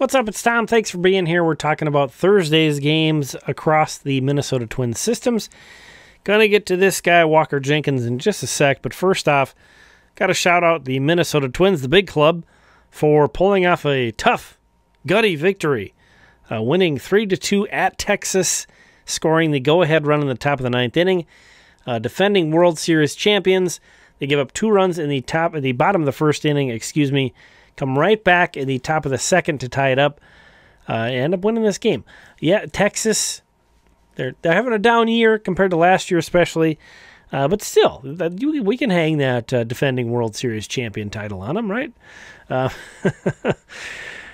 What's up? It's Tom. Thanks for being here. We're talking about Thursday's games across the Minnesota Twins systems. Gonna get to this guy, Walker Jenkins, in just a sec, but first off, got to shout out the Minnesota Twins, the big club, for pulling off a tough, gutty victory, winning 3-2 at Texas, scoring the go-ahead run in the top of the ninth inning, defending World Series champions. They give up 2 runs in the bottom of the first inning, come right back in the top of the second to tie it up, end up winning this game. Yeah, Texas, they're having a down year compared to last year especially, but still, we can hang that defending World Series champion title on them, right?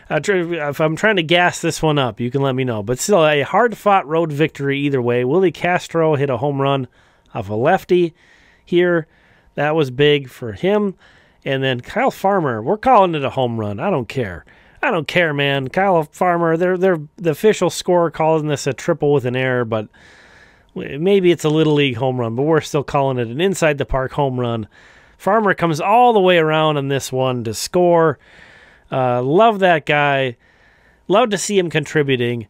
If I'm trying to gas this one up, you can let me know. But still, a hard-fought road victory either way. Willi Castro hit a home run off a lefty here. That was big for him. And then Kyle Farmer, we're calling it a home run. I don't care. I don't care, man. Kyle Farmer, the official score calling this a triple with an error, but maybe it's a Little League home run, but we're still calling it an inside-the-park home run. Farmer comes all the way around on this one to score. Love that guy. Love to see him contributing.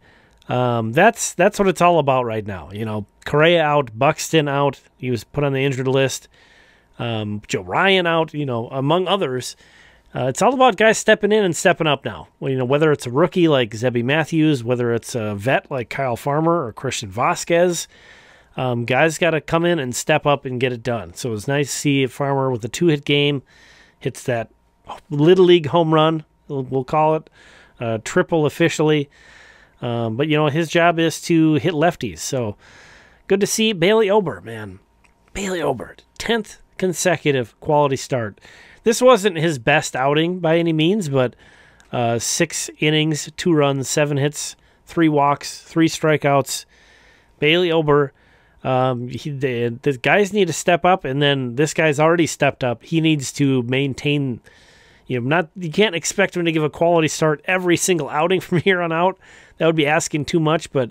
That's what it's all about right now. You know, Correa out, Buxton out. He was put on the injured list. Joe Ryan out, among others. It's all about guys stepping in and stepping up now. Well, whether it's a rookie like Zebby Matthews, whether it's a vet like Kyle Farmer or Christian Vasquez, guys got to come in and step up and get it done. So it was nice to see Farmer with a 2-hit game, hits that Little League home run, we'll call it, triple officially. But, his job is to hit lefties. So good to see Bailey Ober, man. Bailey Ober, 10th consecutive quality start. This wasn't his best outing by any means, but 6 innings, 2 runs, 7 hits, 3 walks, 3 strikeouts. Bailey Ober, the guys need to step up, and then this guy's already stepped up. He needs to maintain, you can't expect him to give a quality start every single outing from here on out. That would be asking too much, but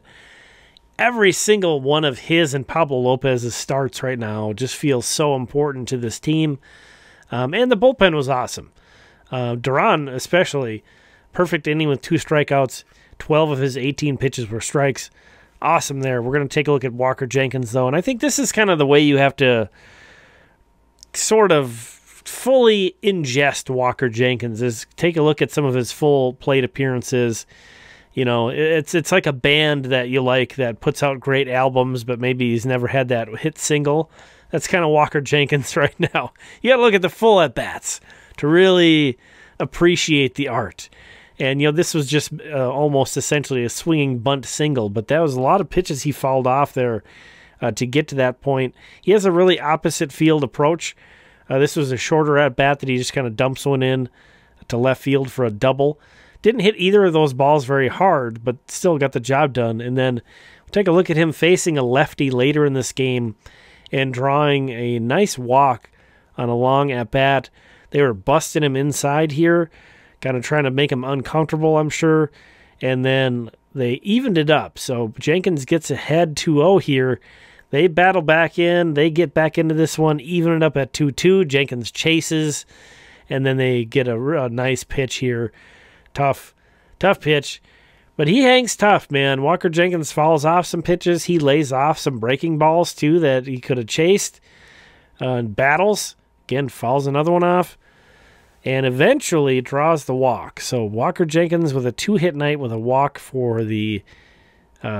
every single one of his and Pablo Lopez's starts right now just feels so important to this team. And the bullpen was awesome. Duran especially, perfect inning with 2 strikeouts. 12 of his 18 pitches were strikes. Awesome there. We're going to take a look at Walker Jenkins, though, and I think this is kind of the way you have to sort of fully ingest Walker Jenkins, is take a look at some of his full plate appearances. It's like a band that you like that puts out great albums, but maybe he's never had that hit single. That's kind of Walker Jenkins right now. You got to look at the full at-bats to really appreciate the art. And, this was just almost essentially a swinging bunt single, but that was a lot of pitches he fouled off there to get to that point. He has a really opposite field approach. This was a shorter at-bat that he just kind of dumps one in to left field for a double. Didn't hit either of those balls very hard, but still got the job done. And then take a look at him facing a lefty later in this game and drawing a nice walk on a long at-bat. They were busting him inside here, kind of trying to make him uncomfortable, I'm sure. And then they evened it up. So Jenkins gets ahead 2-0 here. They battle back in. They get back into this one, even it up at 2-2. Jenkins chases, and then they get a nice pitch here. Tough pitch. But he hangs tough, man. Walker Jenkins fouls off some pitches. He lays off some breaking balls, too, that he could have chased. Battles. Again, fouls another one off. And eventually draws the walk. So Walker Jenkins with a 2-hit night with a walk for the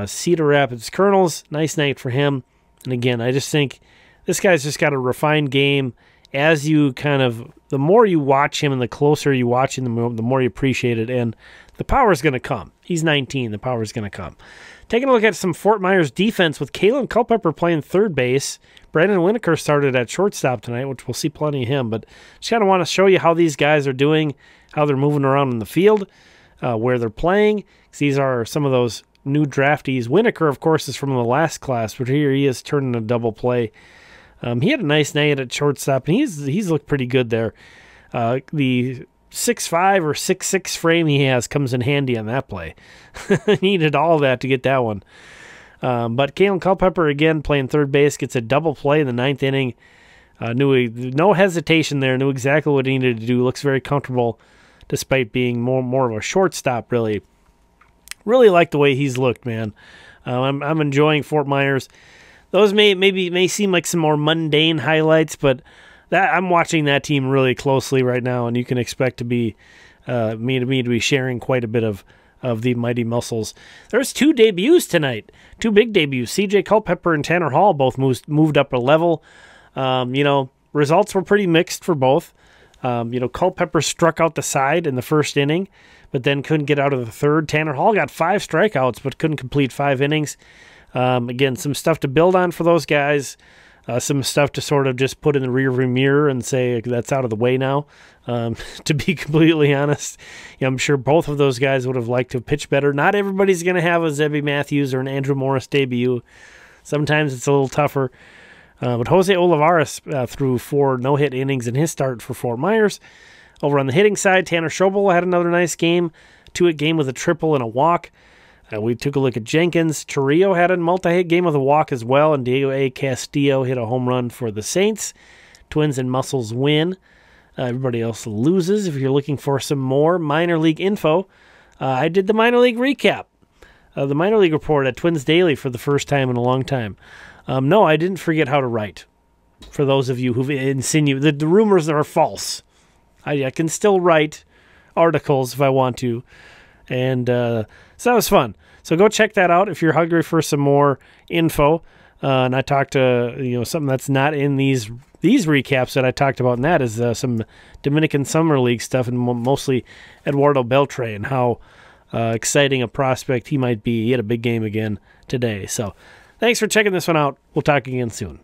Cedar Rapids Colonels. Nice night for him. And again, I just think this guy's just got a refined game. As you the more you watch him and the closer you watch him, the more you appreciate it. And the power is going to come. He's 19. The power is going to come. Taking a look at some Fort Myers defense with Kaelen Culpepper playing third base. Brandon Winokur started at shortstop tonight, which we'll see plenty of him. But just kind of want to show you how these guys are doing, how they're moving around in the field, where they're playing. These are some of those new draftees. Winokur, of course, is from the last class, but here he is turning a double play. He had a nice night at shortstop, and he's looked pretty good there. The 6'5" or 6'6" frame he has comes in handy on that play. Needed all that to get that one. But Kaelen Culpepper, again, playing third base, gets a double play in the 9th inning. No hesitation there. Knew exactly what he needed to do. Looks very comfortable despite being more of a shortstop. Really like the way he's looked, man. I'm enjoying Fort Myers. Those may seem like some more mundane highlights, but I'm watching that team really closely right now, and you can expect to be me to be sharing quite a bit of the Mighty Muscles. There's 2 debuts tonight, 2 big debuts. CJ Culpepper and Tanner Hall both moved up a level. Results were pretty mixed for both. Culpepper struck out the side in the first inning, but then couldn't get out of the third. Tanner Hall got 5 strikeouts, but couldn't complete 5 innings. Again, some stuff to build on for those guys. Some stuff to sort of just put in the rearview mirror and say that's out of the way now. To be completely honest, I'm sure both of those guys would have liked to pitch better. Not everybody's going to have a Zebby Matthews or an Andrew Morris debut. Sometimes it's a little tougher. But Jose Olivares threw 4 no-hit innings in his start for Fort Myers. Over on the hitting side, Tanner Schobel had another nice game. 2-hit game with a triple and a walk. We took a look at Jenkins. Torrio had a multi-hit game with a walk as well, and Diego A. Castillo hit a home run for the Saints. Twins and Muscles win. Everybody else loses. If you're looking for some more minor league info, I did the minor league recap. The minor league report at Twins Daily for the first time in a long time. No, I didn't forget how to write. For those of you who've insinuated, the rumors are false. I can still write articles if I want to. And so that was fun. So go check that out if you're hungry for some more info. And I talked to something that's not in these recaps that I talked about, and that is some Dominican Summer League stuff, and mostly Eduardo Beltre and how exciting a prospect he might be. He had a big game again today. So thanks for checking this one out. We'll talk again soon.